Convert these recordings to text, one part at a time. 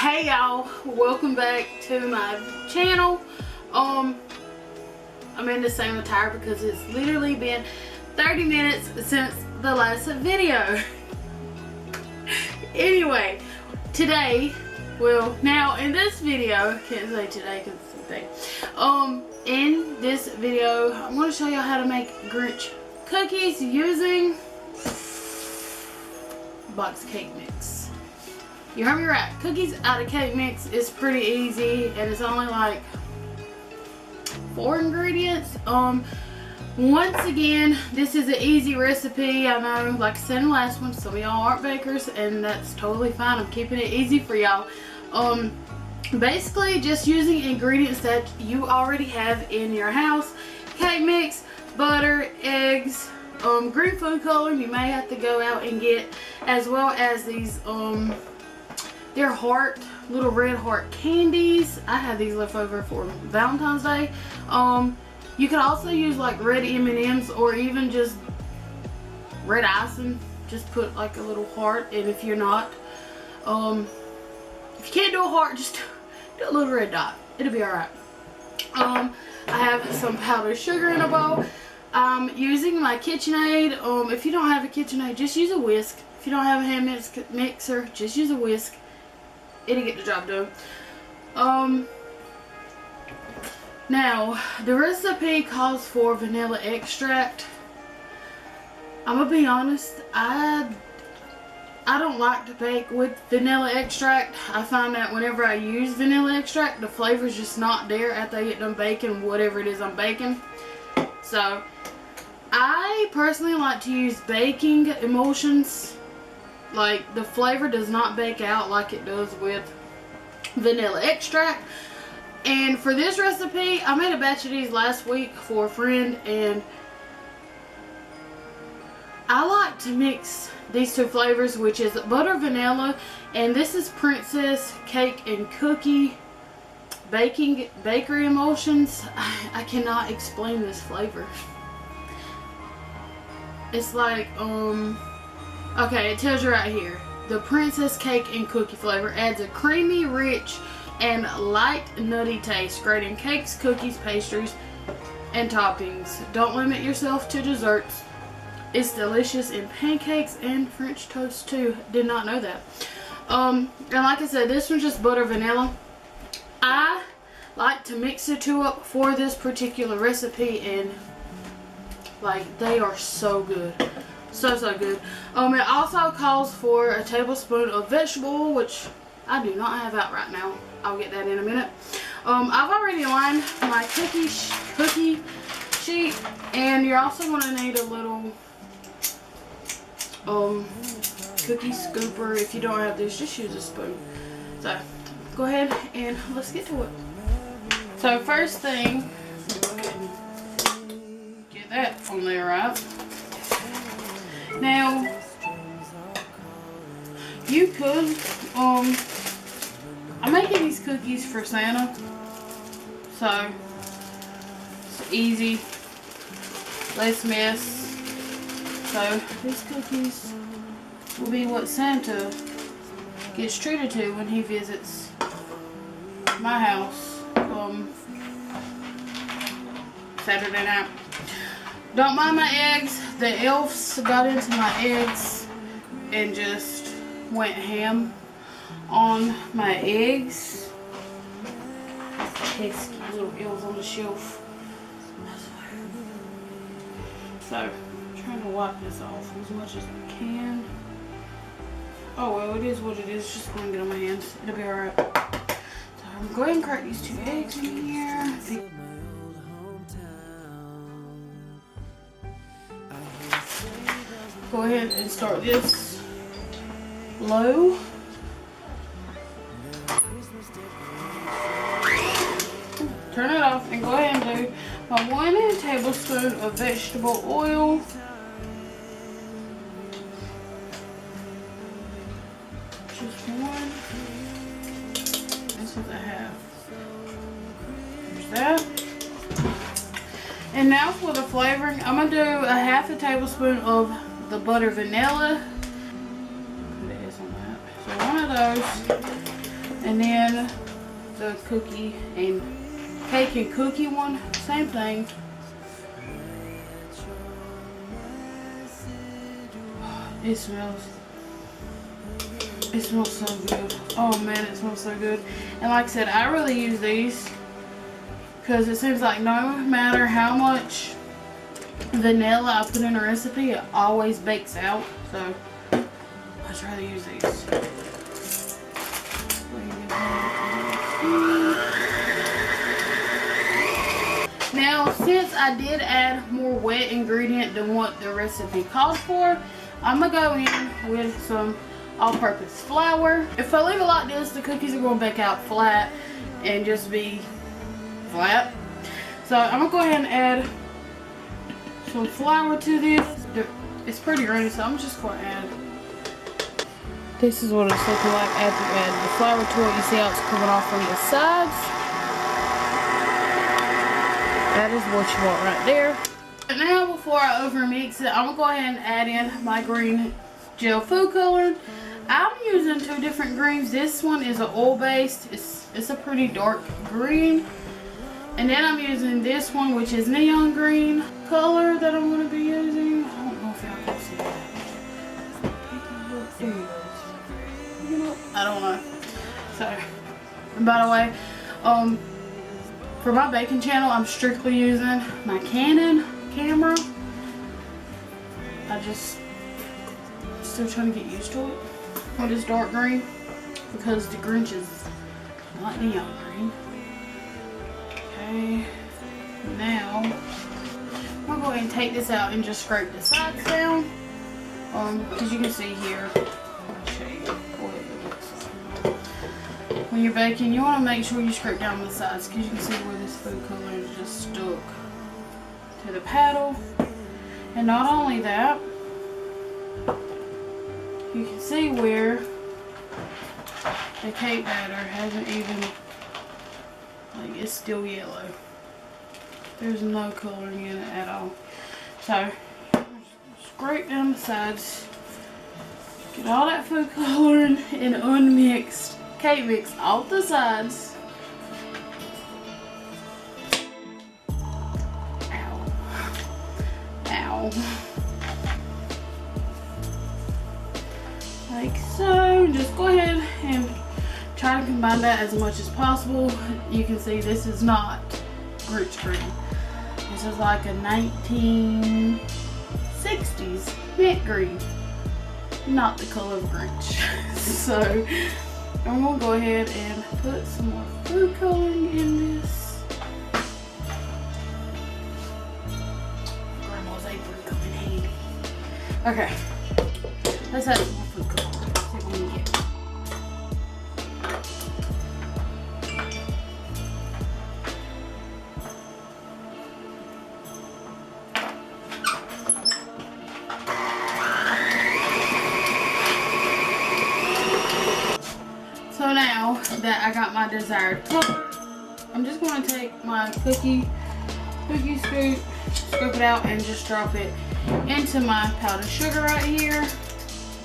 Hey y'all, welcome back to my channel. I'm in the same attire because it's literally been 30 minutes since the last video. Anyway, today, now in this video, can't say today because it's the day. In this video, I'm going to show you how to make Grinch cookies using box cake mix. You heard me right. Cookies out of cake mix is pretty easy, and it's only like 4 ingredients. Once again, this is an easy recipe. I know, like I said in the last one, some of y'all aren't bakers, and that's totally fine. I'm keeping it easy for y'all. Basically just using ingredients that you already have in your house. Cake mix, butter, eggs, green food coloring you may have to go out and get, as well as these they're little red heart candies. I had these left over for Valentine's Day. You can also use like red M&Ms or even just red icing. Just put like a little heart, and if you're not, if you can't do a heart, just do a little red dot. It'll be alright. I have some powdered sugar in a bowl. I'm using my KitchenAid. If you don't have a KitchenAid, just use a whisk. If you don't have a hand mixer, just use a whisk. It'll get the job done. Now, the recipe calls for vanilla extract. I'm gonna be honest, I don't like to bake with vanilla extract. I find that whenever I use vanilla extract, the flavor's just not there after I get done baking whatever it is I'm baking. So, I personally like to use baking emulsions. Like, the flavor does not bake out like it does with vanilla extract. And for this recipe, I made a batch of these last week for a friend, and I like to mix these two flavors, which is butter vanilla, and this is Princess Cake and Cookie bakery emulsions. I cannot explain this flavor. It's like, okay, it tells you right here. The Princess Cake and Cookie flavor adds a creamy, rich, and light nutty taste, great in cakes, cookies, pastries, and toppings. Don't limit yourself to desserts. It's delicious in pancakes and French toast too. Did not know that. And like I said, this one's just butter vanilla. I like to mix the two up for this particular recipe, and like, they are so good. So good. It also calls for a tablespoon of vegetable oil, which I do not have out right now. I'll get that in a minute. I've already lined my cookie sheet, and you're also going to need a little cookie scooper. If you don't have this, just use a spoon. So go ahead and let's get to it. So first thing, get that on there, right? Now, you could, I'm making these cookies for Santa, so it's easy, less mess. So these cookies will be what Santa gets treated to when he visits my house Saturday night. Don't mind my eggs. The elves got into my eggs and just went ham on my eggs. Pesky little elves on the shelf. So, I'm trying to wipe this off as much as I can. Oh well, it is what it is. It's just going to get on my hands. It'll be alright. So, I'm going to go ahead and crack these 2 eggs in here. Go ahead and start this low. Turn it off and go ahead and do my 1 tablespoon of vegetable oil. Just 1. This one's a half. There's that. And now for the flavoring, I'm going to do a half a tablespoon of the butter vanilla. Put an S on that. So 1 of those. And And then the cookie and cake and cookie one, same thing. It smells so good. Oh man, it smells so good. And like I said, I really use these because it seems like no matter how much vanilla I put in a recipe, it always bakes out. So I just rather use these. Now, since I did add more wet ingredient than what the recipe called for, I'm gonna go in with some all-purpose flour. If I leave it like this, the cookies are gonna bake out flat and just be flat. So I'm gonna go ahead and add some flour to this. It's pretty runny, so I'm just gonna add. This is what it's looking like after you add the flour to it. You see how it's coming off from the sides. That is what you want right there. But now, before I over mix it, I'm gonna go ahead and add in my green gel food coloring. I'm using two different greens. This one is an oil based. It's a pretty dark green. And then I'm using this one, which is neon green color that I'm gonna be using. I don't know if y'all can see that. I don't know. So, and by the way, for my baking channel, I'm strictly using my Canon camera. Still trying to get used to it with this dark green because the Grinch is not neon green. Okay, now I'm gonna go ahead and take this out and just scrape the sides down. As you can see here, I'll show you what it looks like. When you're baking, you want to make sure you scrape down the sides because you can see where this food coloring is just stuck to the paddle. And not only that, you can see where the cake batter hasn't even, like, it's still yellow. There's no coloring in it at all. So, scrape down the sides, get all that food coloring and unmixed cake mix off the sides. Ow. Ow. Like so. Just go ahead and try to combine that as much as possible. You can see this is not Grinch green. This is like a 1960s mint green. Not the color of Grinch. So I'm gonna go ahead and put some more food coloring in this. Grandma's apron come in handy. Okay, let's add some more food coloring. See what we can get. So now that I got my desired color, I'm just going to take my cookie scoop, scoop it out, and just drop it into my powdered sugar right here.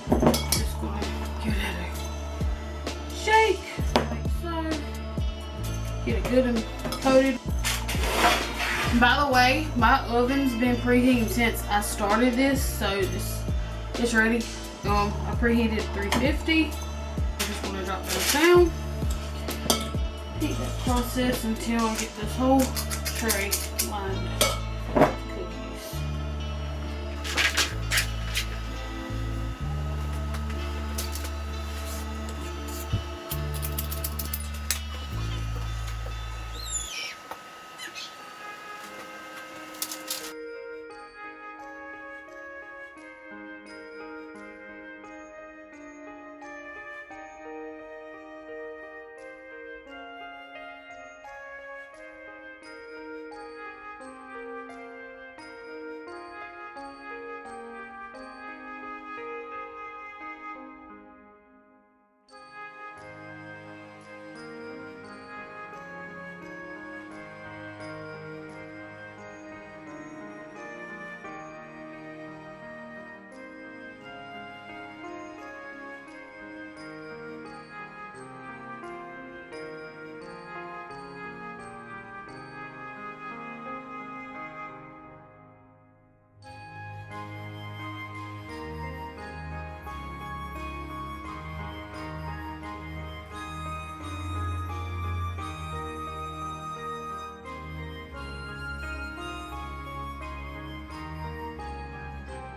Just going to give it a shake, like so. Get it good and coated. And by the way, my oven's been preheating since I started this, so it's ready. I preheated 350. Just want to drop those down. Heat that process until I get this whole tray lined with cookies.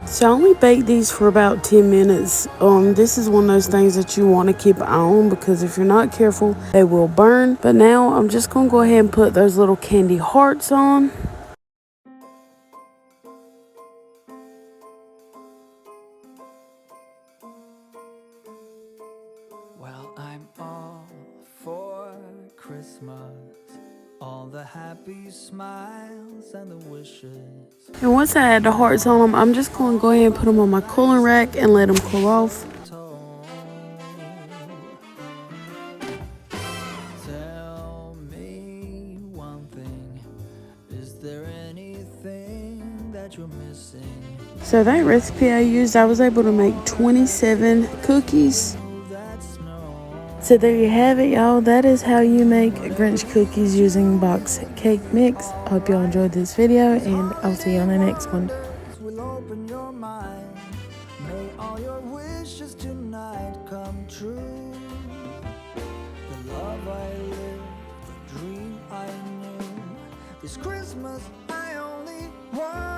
So I only baked these for about 10 minutes. This is one of those things that you want to keep on because if you're not careful, they will burn. But now I'm just going to go ahead and put those little candy hearts on. Well, I'm all for Christmas. All the happy smiles and the wishes. And once I add the hearts on them, I'm just going to go ahead and put them on my cooling rack and let them cool off. Tell me one thing. Is there anything that you're missing? So that recipe I used, I was able to make 27 cookies. So there you have it, y'all. That is how you make Grinch cookies using box cake mix. I hope y'all enjoyed this video, and I'll see you on the next one. Will open your mind. May all your wishes tonight come true. The love I lived, the dream I knew. This Christmas I only want